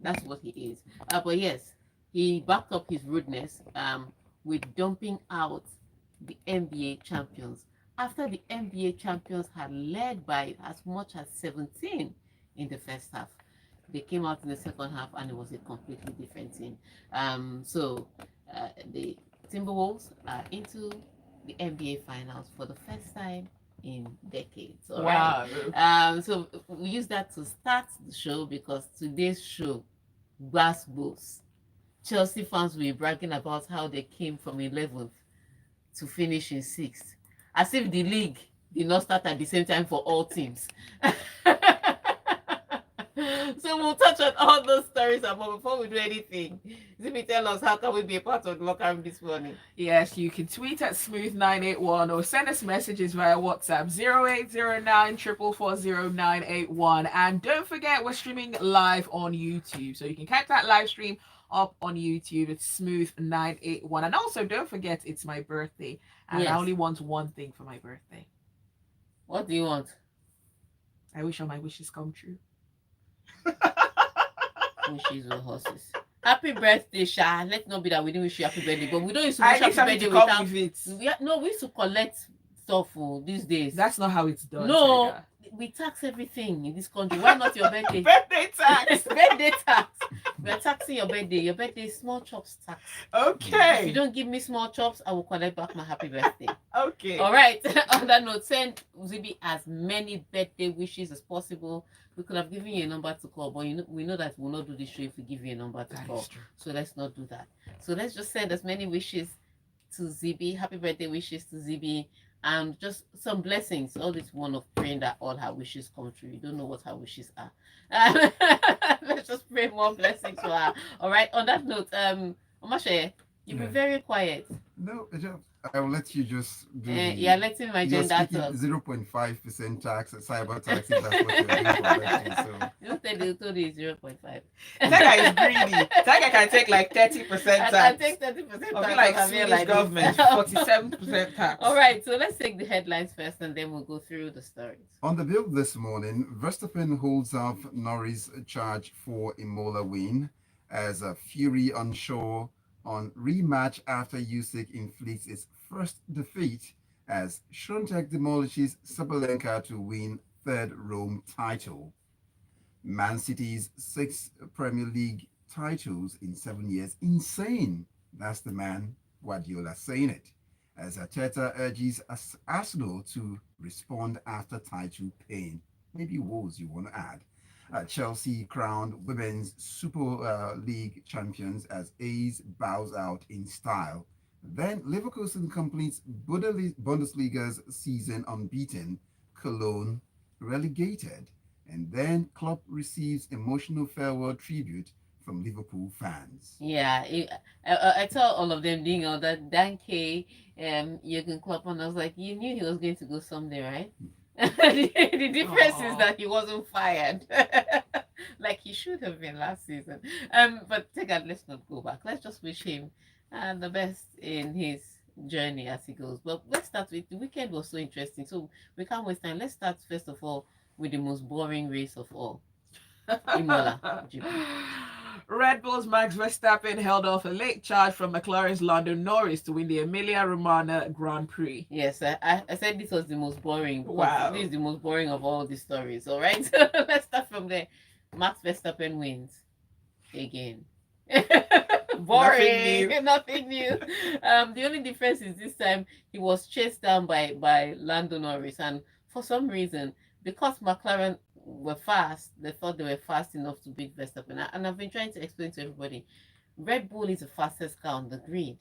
That's what he is. But yes, he backed up his rudeness with dumping out the NBA champions after the NBA champions had led by as much as 17 in the first half. They came out in the second half and it was a completely different team. The Timberwolves are into the NBA finals for the first time in decades. All right. Wow. So we use that to start the show because today's show, Glass Bulls. Chelsea fans will be bragging about how they came from 11th to finish in 6th, as if the league did not start at the same time for all teams. So we'll touch on all those stories, but before we do anything, Zibby, tell us how can we be a part of the locker room this morning? Yes, you can tweet at Smooth981 or send us messages via WhatsApp 0809 4440981. And don't forget, we're streaming live on YouTube. So you can catch that live stream up on YouTube. It's Smooth981. And also, don't forget, it's my birthday. And I Yes. only want one thing for my birthday. What do you want? I wish all my wishes come true. Wishes or horses. Happy birthday, Sha. Let's not be that we didn't wish you happy birthday, but we don't used to I wish need happy something birthday to come without. with it. No, we used to collect stuff these days. That's not how it's done. No, Tega. we tax everything in this country. Why not your birthday? Birthday tax. Birthday tax. We are taxing your birthday. Your birthday is small chops tax. Okay. If you don't give me small chops, I will collect back my happy birthday. Okay. All right. On that note, send Zibby as many birthday wishes as possible. We could have given you a number to call, but we know that we'll not do the show if we give you a number to That call. is true. So let's not do that. So let's just send as many wishes to Zibby. Happy birthday wishes to Zibby. And just some blessings. All this one of praying that all her wishes come true. You don't know what her wishes are. Let's just pray more blessings for her. All right. On that note, Omashe, you've been very quiet. No, I will let you just do You're letting my you're gender speaking talk. 0.5% tax, cyber tax, if that's what you're doing for birthday. So You said they told you 0.5. Tega is greedy. Tega can take like 30% tax. I take 30% I'll tax. be like on her Swedish government, this. 47% tax. All right, so let's take the headlines first and then we'll go through the stories. on the bill this morning, Verstappen holds off Norris' charge for Imola win as Fury unsure on rematch after Usyk inflicts its first defeat as Swiatek demolishes Sabalenka to win third Rome title. Man City's sixth Premier League titles in 7 years. Insane. That's the man Guardiola saying it. As Arteta urges Arsenal to respond after title pain. Maybe woes you want to add. Chelsea crowned Women's Super League champions as A's bows out in style. Then Leverkusen completes Bundesliga's season unbeaten, Cologne relegated. And then Klopp receives emotional farewell tribute from Liverpool fans. Yeah, I saw all of them doing all that. Danke, Jurgen Klopp, and I was like, you knew he was going to go someday, right? The difference is that he wasn't fired, like he should have been last season. But let's not go back. Let's just wish him the best in his journey as he goes. But let's start with the weekend was so interesting, so we can't waste time. Let's start first of all with the most boring race of all, Imola. Red Bull's Max Verstappen held off a late charge from McLaren's Lando Norris to win the Emilia-Romagna Grand Prix. Yes, I said this was the most boring. Wow. This is the most boring of all the stories. All right, so let's start from there. Max Verstappen wins again. Boring. Nothing new. The only difference is this time he was chased down by Lando Norris, and for some reason, because McLaren were fast, they thought they were fast enough to beat Verstappen. And I've been trying to explain to everybody, Red Bull is the fastest car on the grid,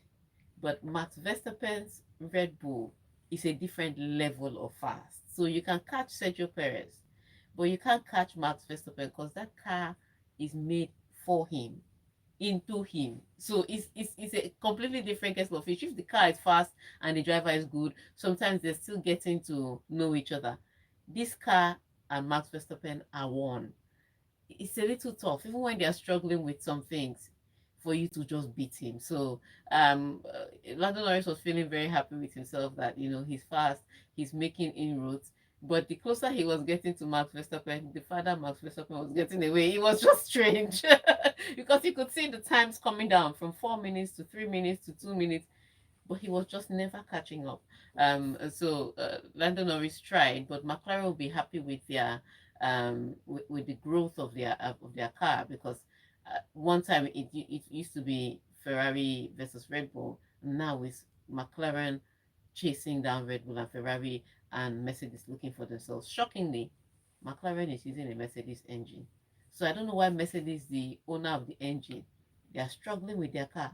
but Max Verstappen's Red Bull is a different level of fast. So you can catch Sergio Perez, but you can't catch Max Verstappen because that car is made for him, into him. So it's a completely different kettle of fish. If the car is fast and the driver is good, sometimes they're still getting to know each other. This car and Max Verstappen are one. It's a little tough, even when they are struggling with some things, for you to just beat him. So Lando Norris was feeling very happy with himself that he's fast, he's making inroads. But the closer he was getting to Max Verstappen, the farther Max Verstappen was getting away. It was just strange because you could see the times coming down from 4 minutes to 3 minutes to 2 minutes, but he was just never catching up. Lando Norris tried, but McLaren will be happy with their with the growth of their car, because one time it used to be Ferrari versus Red Bull. Now it's McLaren chasing down Red Bull and Ferrari and Mercedes looking for themselves. Shockingly, McLaren is using a Mercedes engine. So I don't know why Mercedes, the owner of the engine, they are struggling with their car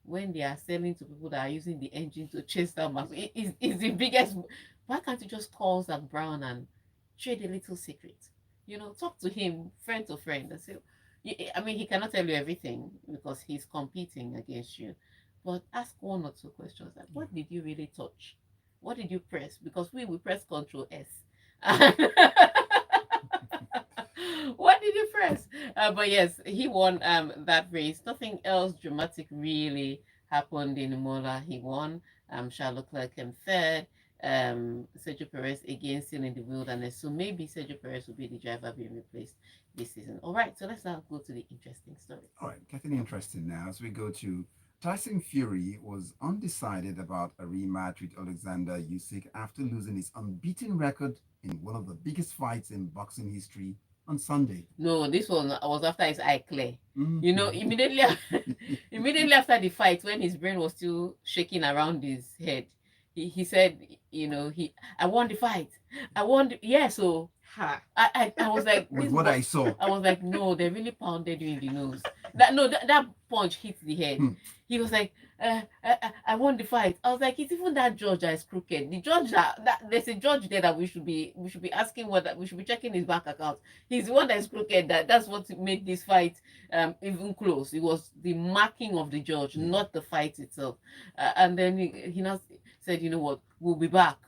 when they are selling to people that are using the engine to chase down Max. It's the biggest. Why can't you just call Zach Brown and trade a little secret? Talk to him, friend to friend, and say, I mean, he cannot tell you everything because he's competing against you. But ask one or two questions like, what did you really touch? What did you press? Because we will press Control S. What did you press? But yes, he won that race. Nothing else dramatic really happened in Imola. He won. Charles Leclerc came third. Sergio Perez again still in the wilderness. So maybe Sergio Perez will be the driver being replaced this season. All right, so let's now go to the interesting story. All right, getting interesting now as we go to Tyson Fury was undecided about a rematch with Alexander Usyk after losing his unbeaten record in one of the biggest fights in boxing history on Sunday. No, this one was after his eye clear. Mhm. Immediately after the fight, when his brain was still shaking around his head, he said, I won the fight. I won. Yeah, so Ha. I was like, With what I saw. I was like, no, they really pounded you in the nose. That punch hit the head. He was like, I won the fight. I was like, it's even that judge that is crooked. The judge that there's a judge there that we should be asking we should be checking his bank account. He's the one that is crooked. That's what made this fight even close. It was the marking of the judge, not the fight itself. And then he now said, you know what, we'll be back.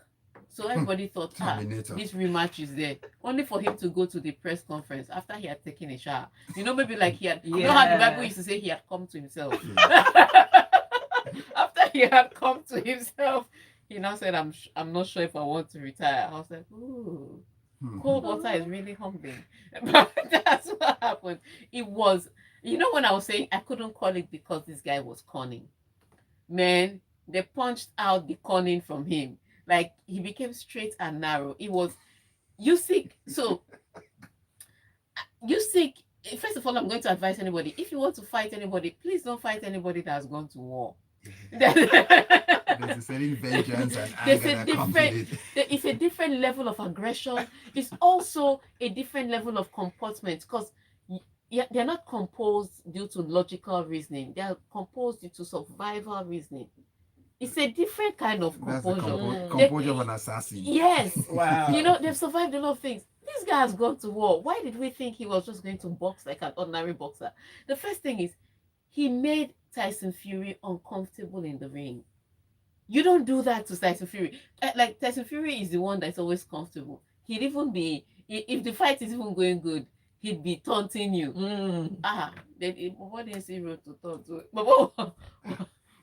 So everybody thought, this rematch is there. Only for him to go to the press conference after he had taken a shower. Maybe like he had, you know how the Bible used to say he had come to himself. After he had come to himself, he now said, I'm not sure if I want to retire. I was like, ooh, cold water is really humbling. But that's what happened. It was, when I was saying I couldn't call it because this guy was conning. Man, they punched out the conning from him. Like, he became straight and narrow. It was Usyk. So, Usyk, first of all, I'm going to advise anybody, if you want to fight anybody, please don't fight anybody that has gone to war. There's a certain vengeance and anger that comes with it. It's a different level of aggression. It's also a different level of comportment, because they're not composed due to logical reasoning. They're composed due to survival reasoning. It's a different kind of composure. That's the composure of an assassin. Yes. Wow. They've survived a lot of things. This guy has gone to war. Why did we think he was just going to box like an ordinary boxer? The first thing is, he made Tyson Fury uncomfortable in the ring. You don't do that to Tyson Fury. Like, Tyson Fury is the one that's always comfortable. He'd even be, if the fight is even going good, he'd be taunting you. What did he wrote to taunt to?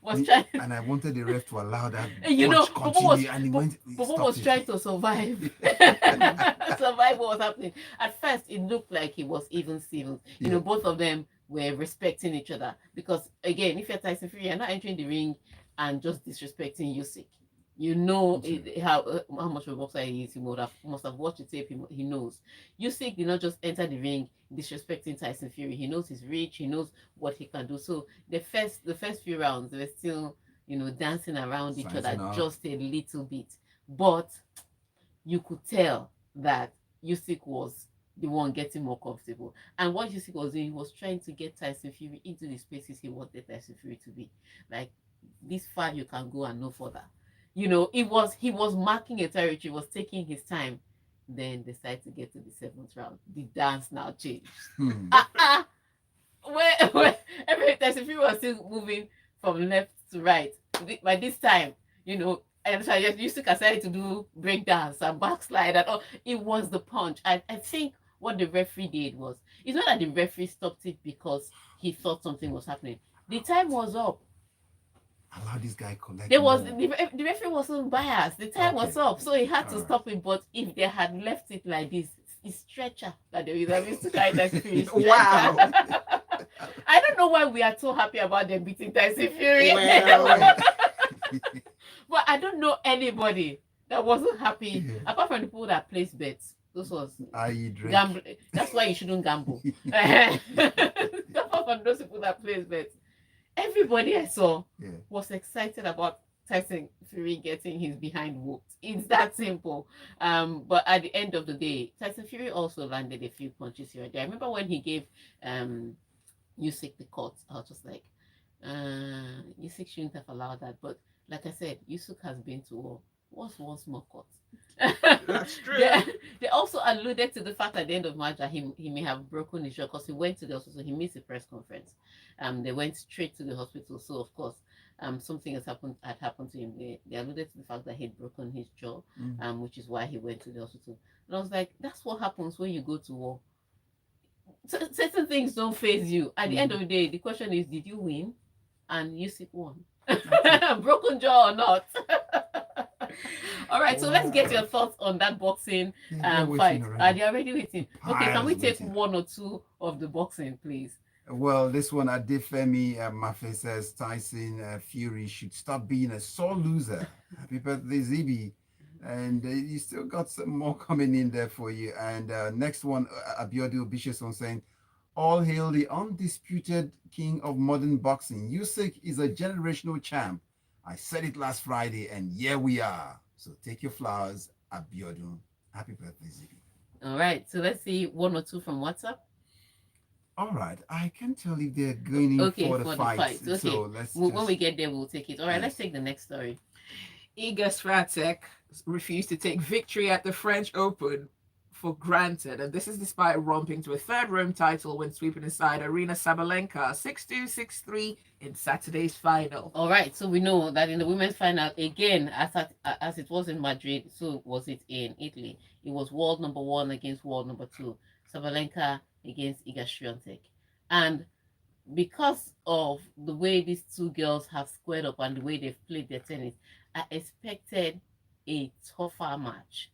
Was trying, and I wanted the ref to allow that Bobo was trying to survive. Survive what was happening. At first, it looked like he was even Steven. Both of them were respecting each other, because again, if you're Tyson Fury, you're not entering the ring and just disrespecting Usyk. How much of a boxer he is. He must have watched the tape. He knows. Usyk did not just enter the ring disrespecting Tyson Fury. He knows his reach. He knows what he can do. So the first few rounds, they were still dancing around each other just a little bit, but you could tell that Usyk was the one getting more comfortable. And what Usyk was doing, he was trying to get Tyson Fury into the spaces he wanted Tyson Fury to be. Like, this far you can go and no further. He was marking a territory, he was taking his time. Then decided to get to the 7th round. The dance now changed. Where every Tyson Fury was still moving from left to right. By this time, and so I just used to decided to do breakdance and backslide and all. It was the punch. I think what the referee did was, it's not that the referee stopped it because he thought something was happening. The time was up. allow this guy collect There was more. the referee wasn't biased. The time was up, so he had to Alright. stop it. But if they had left it like this, it's stretcher that they would have used to carry that Fury. Wow. I don't know why we are so happy about them beating Tyson Fury. Well. But I don't know anybody that wasn't happy Yeah. apart from the people that placed bets. Those was I Drake. gamble. That's why you shouldn't gamble. Apart from those people that place bets, everybody I saw Yeah. was excited about Tyson Fury getting his behind whooped. It's that simple. But at the end of the day, Tyson Fury also landed a few punches here and there. I remember when he gave Usyk the cut, I was just like, Usyk shouldn't have allowed that. But like I said, Usyk has been to war. What's one small cut? That's true. They also alluded to the fact at the end of March that he may have broken his jaw because he went to the hospital. He missed a press conference. They went straight to the hospital. So of course, something had happened to him. They alluded to the fact that he'd broken his jaw, which is why he went to the hospital. And I was like, that's what happens when you go to war. Certain things don't phase you. At the end of the day, the question is, did you win? And Usyk won. Broken jaw or not? All right, so let's get your thoughts on that boxing fight. Are they already waiting? Okay, can we take one or two of the boxing, please? Well, this one, Adefemi Mafe says Tyson Fury should stop being a sore loser. Happy birthday, Zibby. And you still got some more coming in there for you. And next one, Abiodun Bishopson saying, all hail the undisputed king of modern boxing. Usyk is a generational champ. I said it last Friday, and here we are. So take your flowers, Abiodun. Happy birthday, Zibby. All right, so let's see one or two from WhatsApp. All right, I can't tell if they're going in for the fight. Okay, so let's when we get there, we'll take it. All right, Yes. let's take the next story. Iga Swiatek refused to take victory at the French Open for granted, and this is despite romping to a third Rome title when sweeping aside Arina Sabalenka 6-2, 6-3 in Saturday's final. All right, so we know that in the women's final, again, as it was in Madrid, so was it in Italy. It was world number 1 against world number 2. Sabalenka against Iga Swiatek. And because of the way these two girls have squared up and the way they've played their tennis, I expected a tougher match.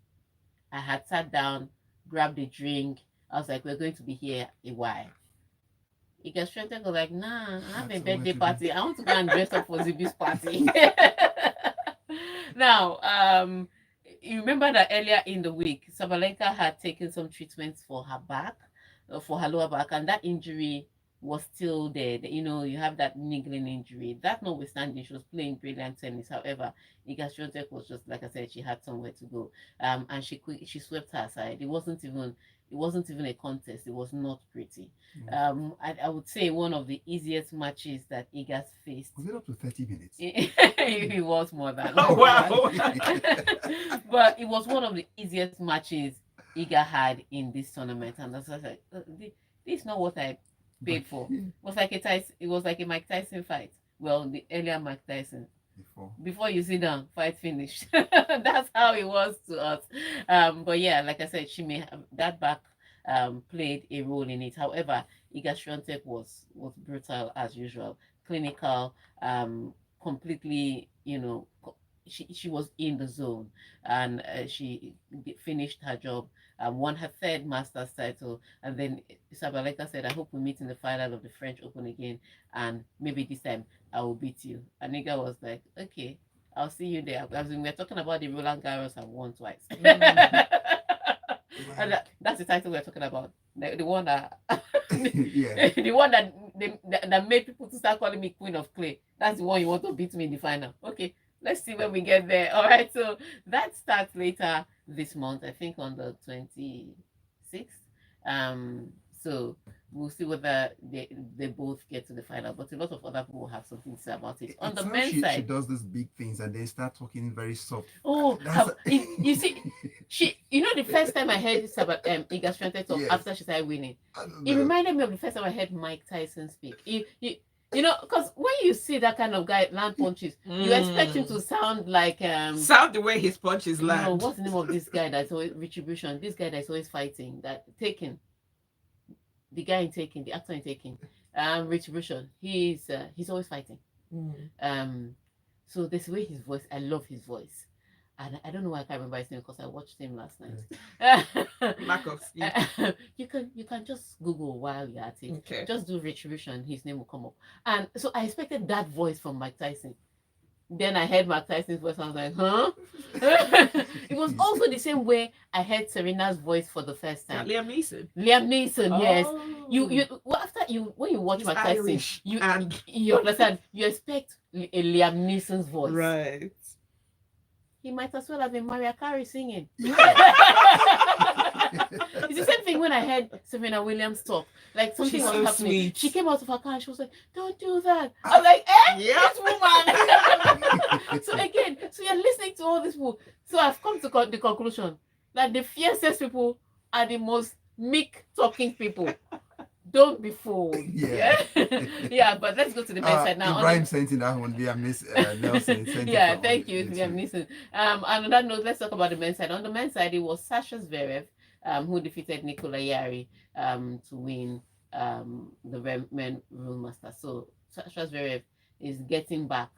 I had sat down, grabbed a drink. I was like, we're going to be here a while. Iga Swiatek was like, nah, I have a birthday party. I want to go and dress up for Zibby's party. Now, you remember that earlier in the week, Sabalenka had taken some treatments for her back, for her lower back, and that injury was still there. You know, you have that niggling injury. That notwithstanding, she was playing brilliant tennis. However, Iga Swiatek was just, like I said, she had somewhere to go, and she swept her aside. It wasn't even a contest. It was not pretty. I would say one of the easiest matches that Iga's faced. Was it up to 30 minutes? It was more than. Oh, wow. But it was one of the easiest matches Iga had in this tournament, and I was like, this is not what I paid for. It was like a Mike Tyson fight. Well, the earlier Mike Tyson. Before you sit down, fight finished. That's how it was to us. But yeah, like I said, she may have that back played a role in it. However, Iga Swiatek was brutal as usual, clinical, completely, she was in the zone, and she finished her job, won her third Masters title, and then Sabalenka said, I hope we meet in the final of the French Open again, and maybe this time I will beat you. And Iga was like, okay, I'll see you there. As in, we're talking about the Roland Garros have won twice. And that's the title we're talking about. The one that the one that made people to start calling me Queen of Clay. That's the one you want to beat me in the final. Okay, let's see when we get there. All right, so that starts later this month, I think on the 26th. So we'll see whether they both get to the final. But a lot of other people have something to say about it. On the men's side, she does these big things and they start talking very soft. Oh, you see, the first time I heard this about Iga Swiatek talk after she started winning, it reminded me of the first time I heard Mike Tyson speak. Because when you see that kind of guy land punches, you expect him to sound like sound the way his punches land. What's the name of this guy that's always Retribution? This guy that's always fighting, that Taken. The guy in Taken, the actor in Taken, Retribution. He's always fighting. So this way his voice, I love his voice. And I don't know why I can't remember his name because I watched him last night. Lack of sleep. You can just Google while you're at it. Okay. Just do retribution, his name will come up. And so I expected that voice from Mike Tyson. Then I heard Mike Tyson's voice. I was like, huh? It was also the same way I heard Serena's voice for the first time. Liam Neeson. Liam Neeson, yes. Oh. You well, after you when you watch He's Mike Tyson, Irish you and- you understand. You expect a Liam Neeson's voice. Right. He might as well have been Mariah Carey singing. It's the same thing when I heard Serena Williams talk. Like something She's was so happening. sweet. She came out of her car and she was like, "Don't do that." I was like, "Eh, Yep. this woman." So again, so you're listening to all these people. So I've come to the conclusion that the fiercest people are the most meek talking people. Don't be fooled. Yeah. Yeah, but let's go to the men's side now. Ibrahim sent in that one via Miss Nelson. Sent it Yeah, for thank us. you, Thank Liam Neeson. On that note, let's talk about the men's side. On the men's side, it was Sasha Zverev who defeated Nikola Yari to win the men Rule Master. So Sasha Zverev is getting back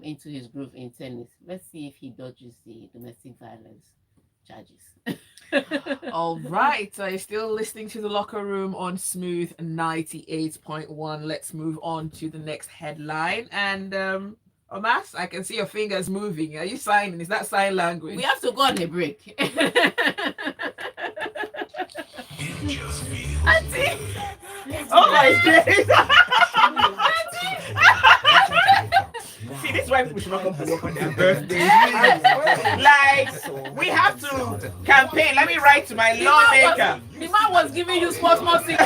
into his groove in tennis. Let's see if he dodges the domestic violence charges. All right. So you're still listening to the locker room on Smooth 98.1. Let's move on to the next headline. And Omas, I can see your fingers moving. Are you signing? Is that sign language? We have to go on a break. Auntie! Oh my days! See, this is why people should not come to work on their birthday. Like, we have to campaign. Let me write to my lawmaker. The man was giving you small signal. You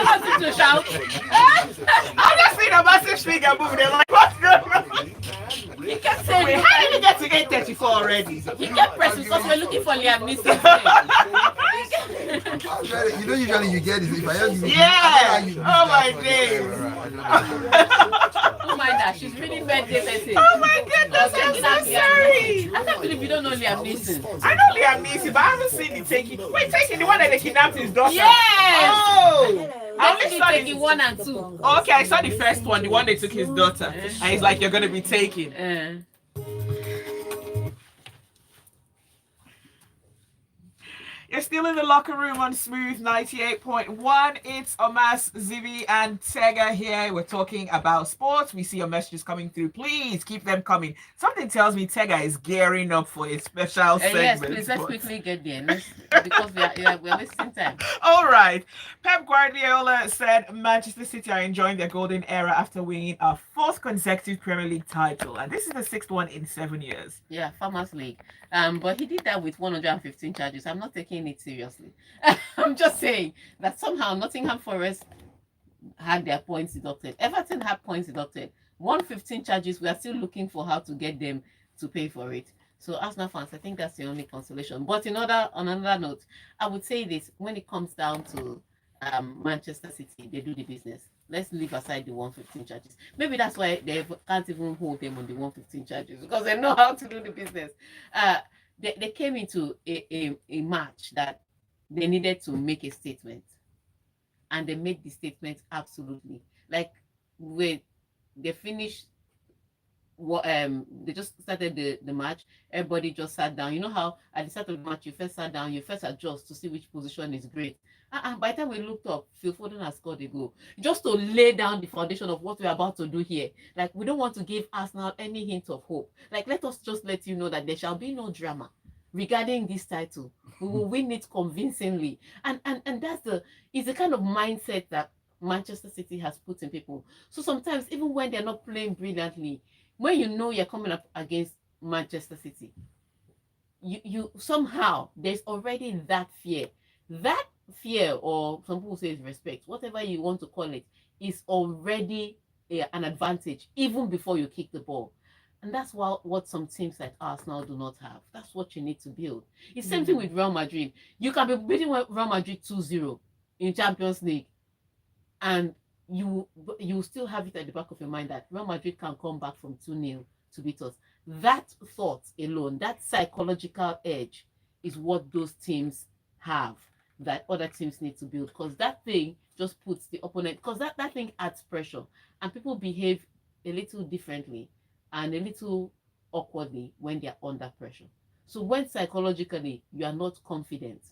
wanted to shout. I just seen a massive finger move. They're like, what's going on? He kept saying, Wait, how did we get to 8:34 already? he kept pressing because we're looking for Liam Neeson. You know, usually you get it. If I have you, Yeah. Oh my days. Don't mind that. She's reading birthday message. Oh my goodness, I'm so sorry. I can't believe you don't know Liam Neeson. I know Liam Neeson, but I haven't seen the taking. Wait, taking the one that they kidnapped his daughter. Yes! Oh! I I only only saw taking the 1 and 2. Okay, I saw the first one, the one they took his daughter, and he's like, "You're gonna be taken." You're still in the locker room on Smooth 98.1. It's Omas, Zibby, and Tega here. We're talking about sports. We see your messages coming through. Please keep them coming. Something tells me Tega is gearing up for a special segment. Yes, please, let's quickly get there. Because we're wasting time. All right. Pep Guardiola said Manchester City are enjoying their golden era after winning a 4th consecutive Premier League title. And this is the 6th one in 7 years. Yeah, Farmers League. But he did that with 115 charges. I'm not taking it seriously. I'm just saying that somehow Nottingham Forest had their points deducted. Everton had points deducted. 115 charges. We are still looking for how to get them to pay for it. So Arsenal fans, I think that's the only consolation. But on another note, I would say this: when it comes down to Manchester City, they do the business. Let's leave aside the 115 charges. Maybe that's why they can't even hold them on the 115 charges, because they know how to do the business. They came into a match that they needed to make a statement, and they made the statement absolutely. Like when they finished, they just started the match. Everybody just sat down. You know how at the start of the match you first sat down, you first adjust to see which position is great. By the time we looked up, Phil Foden has scored a goal, just to lay down the foundation of what we're about to do here. Like, we don't want to give Arsenal any hint of hope. Like, let us just let you know that there shall be no drama regarding this title. We will win it convincingly, and that's it's the kind of mindset that Manchester City has put in people. So sometimes, even when they're not playing brilliantly, when you know you're coming up against Manchester City, you somehow, there's already that fear. That fear, or some people say respect, whatever you want to call it, is already an advantage even before you kick the ball. And that's what some teams like Arsenal do not have. That's what you need to build. It's same thing with Real Madrid. You can be beating Real Madrid 2-0 in Champions League, and you still have it at the back of your mind that Real Madrid can come back from 2-0 to beat us. That thought alone, that psychological edge, is what those teams have that other teams need to build, because that thing just puts the opponent, because that thing adds pressure, and people behave a little differently and a little awkwardly when they are under pressure. So when psychologically you are not confident,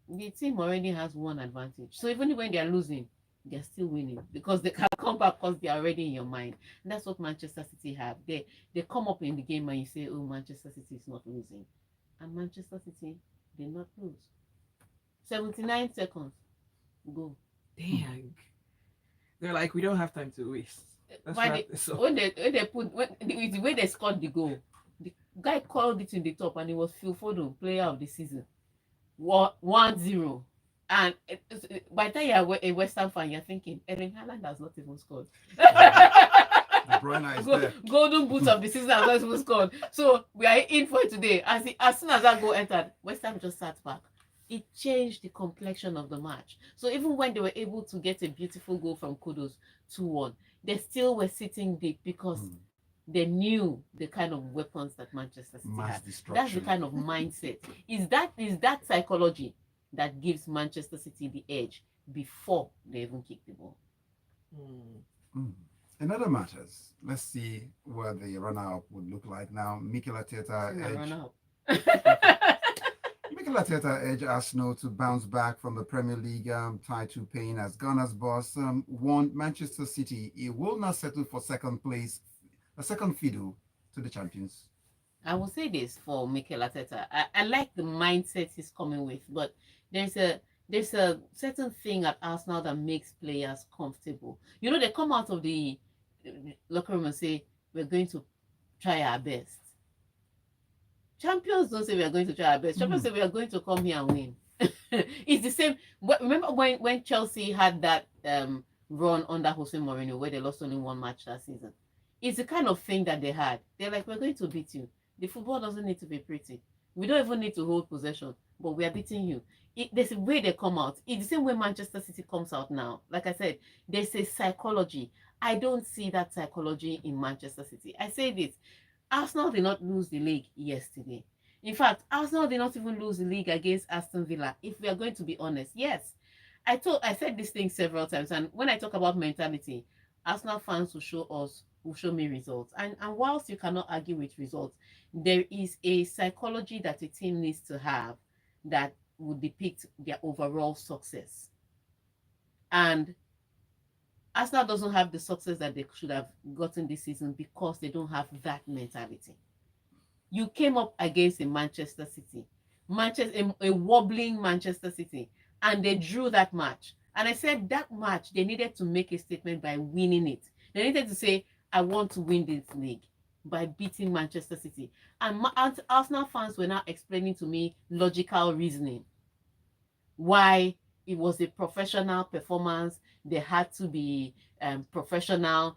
the team already has one advantage. So even when they are losing, they're still winning because they can come back because they're already in your mind. And that's what Manchester City have. They come up in the game and you say, oh, Manchester City is not losing. And Manchester City did not lose. 79 seconds. Go. Dang. They're like, we don't have time to waste. Let's wrap this up. When the way they scored the goal, the guy called it in the top and it was Phil Foden, player of the season. 1-0. And by the time you're a West Ham fan, you're thinking, Erling Haaland has not even scored. De Bruyne is there. Golden boot of the season has not even scored. So we are in for it today. As soon as that goal entered, West Ham just sat back. It changed the complexion of the match. So even when they were able to get a beautiful goal from Kudos 2-1, they still were sitting deep because they knew the kind of weapons that Manchester City had. That's the kind of mindset. Is that psychology that gives Manchester City the edge before they even kick the ball. In other matters, let's see what the runner-up would look like now. Mikel Arteta edge Arsenal to bounce back from the Premier League title pain as Ghana's boss warned Manchester City he will not settle for second place, a second fiddle to the champions. I will say this for Mikel Arteta. I like the mindset he's coming with, but there's a certain thing at Arsenal that makes players comfortable. You know, they come out of the locker room and say, we're going to try our best. Champions don't say we are going to try our best. Champions say we are going to come here and win. It's the same. Remember when Chelsea had that run under Jose Mourinho where they lost only one match that season? It's the kind of thing that they had. They're like, we're going to beat you. The football doesn't need to be pretty. We don't even need to hold possession, but we are beating you. There's a way they come out. It's the same way Manchester City comes out now. Like I said, there's a psychology. I don't see that psychology in Manchester City. I say this. Arsenal did not lose the league yesterday. In fact, Arsenal did not even lose the league against Aston Villa, if we are going to be honest. Yes, I said this thing several times, and when I talk about mentality, Arsenal fans will show me results. And whilst you cannot argue with results, there is a psychology that a team needs to have that would depict their overall success. And Arsenal doesn't have the success that they should have gotten this season because they don't have that mentality. You came up against a Manchester City, a wobbling Manchester City, and they drew that match. And I said that match, they needed to make a statement by winning it. They needed to say, I want to win this league by beating Manchester City. And Arsenal fans were now explaining to me logical reasoning. Why it was a professional performance. They had to be professional.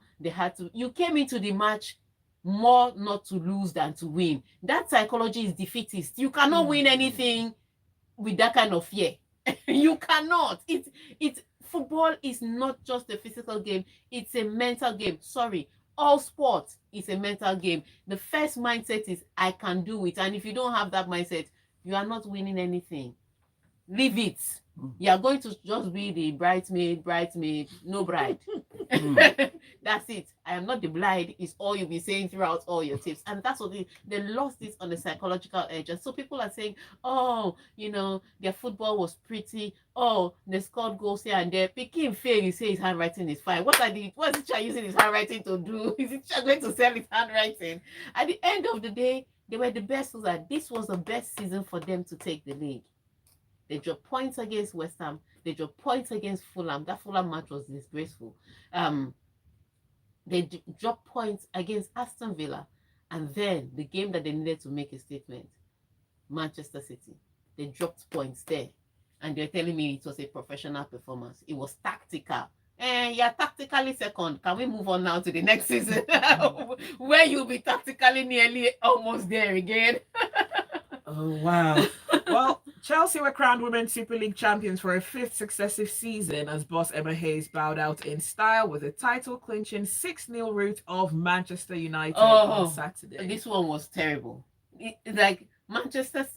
You came into the match more not to lose than to win. That psychology is defeatist. You cannot win anything with that kind of fear. You cannot. Football is not just a physical game. It's a mental game. Sorry. All sports is a mental game. The first mindset is, I can do it. And if you don't have that mindset, you are not winning anything. Leave it. You are going to just be the bridesmaid, no bride. That's it. I am not the bride is all you'll be saying throughout all your tips. And that's what they lost this on the psychological edge. And so people are saying, oh, their football was pretty. Oh, they scored goals here and there. Picking fail, you say his handwriting is fine. What is the child using his handwriting to do? Is it going to sell his handwriting? At the end of the day, they were the best. This was the best season for them to take the league. They dropped points against West Ham. They dropped points against Fulham. That Fulham match was disgraceful. They dropped points against Aston Villa. And then the game that they needed to make a statement, Manchester City. They dropped points there. And they're telling me it was a professional performance. It was tactical. You're tactically second. Can we move on now to the next season? Where you'll be tactically nearly almost there again. Oh, wow. Well, Chelsea were crowned Women's Super League champions for a fifth successive season as boss Emma Hayes bowed out in style with a title-clinching 6-0 rout of Manchester United on Saturday. This one was terrible. Manchester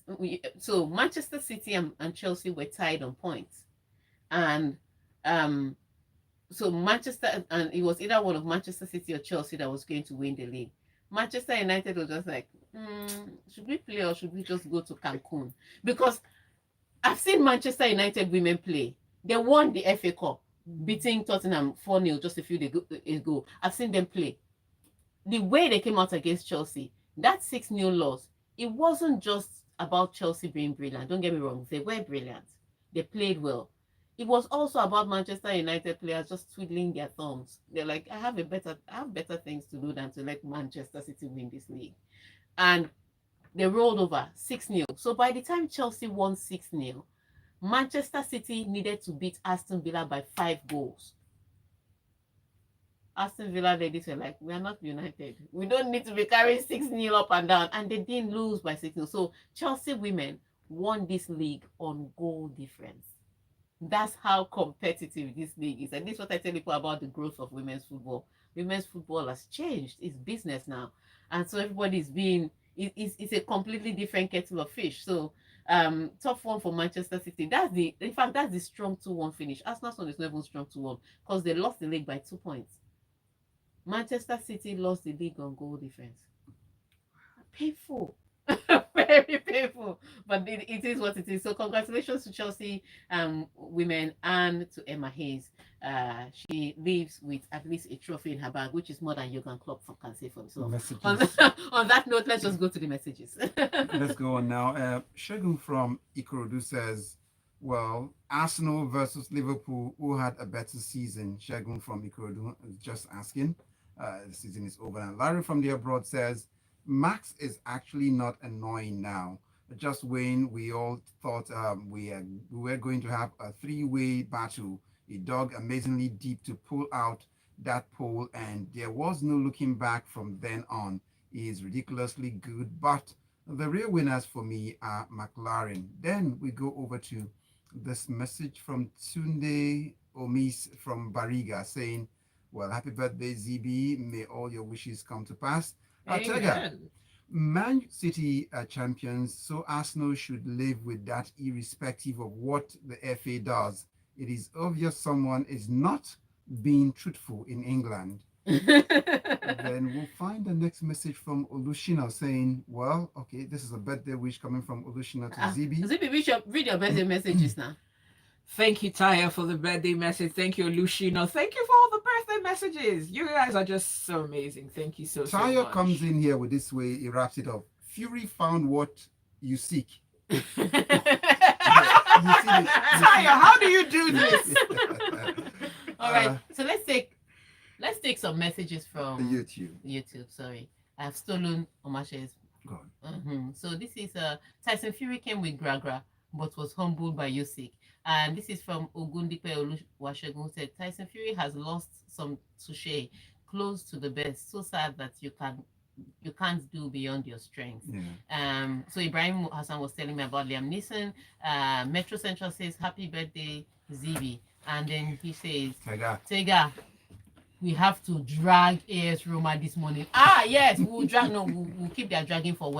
City and Chelsea were tied on points. And So Manchester, and it was either one of Manchester City or Chelsea that was going to win the league. Manchester United was just like, should we play or should we just go to Cancun? Because I've seen Manchester United women play. They won the FA Cup, beating Tottenham 4-0 just a few days ago. I've seen them play. The way they came out against Chelsea, that 6-0 loss, it wasn't just about Chelsea being brilliant. Don't get me wrong, they were brilliant. They played well. It was also about Manchester United players just twiddling their thumbs. They're like, I have better things to do than to let Manchester City win this league. And they rolled over 6-0. So by the time Chelsea won 6-0, Manchester City needed to beat Aston Villa by 5 goals. Aston Villa ladies were like, we are not United. We don't need to be carrying 6-0 up and down. And they didn't lose by 6-0. So Chelsea women won this league on goal difference. That's how competitive this league is. And this is what I tell people about the growth of women's football. Women's football has changed. It's business now. And so everybody's being, it's a completely different kettle of fish. So top one for Manchester City. In fact, that's the strong 2-1 finish. Arsenal's one is not even strong 2-1 because they lost the league by 2 points. Manchester City lost the league on goal difference. Painful. Very painful. But it is what it is. So congratulations to Chelsea women and to Emma Hayes. She leaves with at least a trophy in her bag, which is more than Jurgen Klopp can say for himself. On that note, let's just go to the messages. Let's go on now. Shegun from Ikorodu says, well, Arsenal versus Liverpool, who had a better season? Shegun from Ikorodu is just asking. The season is over. And Larry from the abroad says, Max is actually not annoying now. Just when we all thought we were going to have a 3-way battle, he dug amazingly deep to pull out that pole, and there was no looking back from then on. He is ridiculously good, but the real winners for me are McLaren. Then we go over to this message from Tunde Omis from Bariga saying, well, happy birthday, Zibby. May all your wishes come to pass. Tega, Man City are champions, so Arsenal should live with that irrespective of what the FA does. It is obvious someone is not being truthful in England. Then we'll find the next message from Olushina saying, well, okay, this is a birthday wish coming from Olushina to Zibby. Zibby, read your birthday messages now. Thank you, Taya, for the birthday message. Thank you, Lushino. Thank you for all the birthday messages. You guys are just so amazing. Thank you so much. Taya comes in here with this way, he wraps it up. Fury found what you seek. Taya, how do you do this? All right, so let's take some messages from YouTube. Sorry, I've stolen Omashe's. Go on. So this is Tyson Fury came with Gragra, but was humbled by Usyk. And this is from Ogundipe Oluwasegun, who said Tyson Fury has lost some touche, close to the best. So sad that you can't do beyond your strength. Yeah. So Ibrahim Hassan was telling me about Liam Neeson. Metro Central says happy birthday, Zibby. And then he says, Tega, we have to drag AS Roma this morning. Yes, we'll keep their dragging for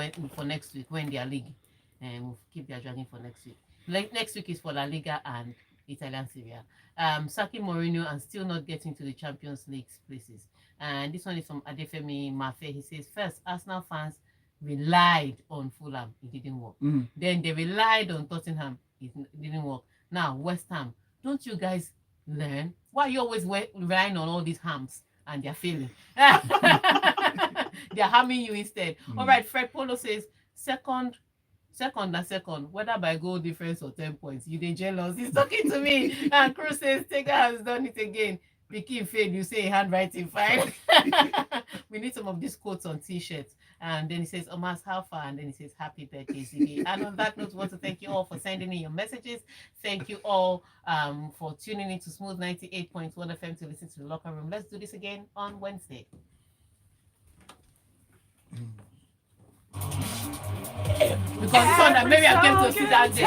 next week when they are league. And we'll keep their dragging for next week. Next week is for La Liga and Italian Serie A. Saki Mourinho and still not getting to the Champions League places. And this one is from Adefemi Mafe. He says, first, Arsenal fans relied on Fulham. It didn't work. Then they relied on Tottenham. It didn't work. Now, West Ham. Don't you guys learn? Why are you always relying on all these hams and they're failing? They're harming you instead. All right, Fred Polo says, second, whether by goal difference or 10 points, you dey jealous. He's talking to me. And Cruz says, Tega has done it again. Pikin failed, you say handwriting fine. We need some of these quotes on t-shirts. And then he says, Omas, how far? And then he says, happy birthday, Ziggy. And on that note, we want to thank you all for sending in your messages. Thank you all for tuning in to Smooth 98.1 FM to listen to the locker room. Let's do this again on Wednesday. Because this one that maybe I came to sit down there.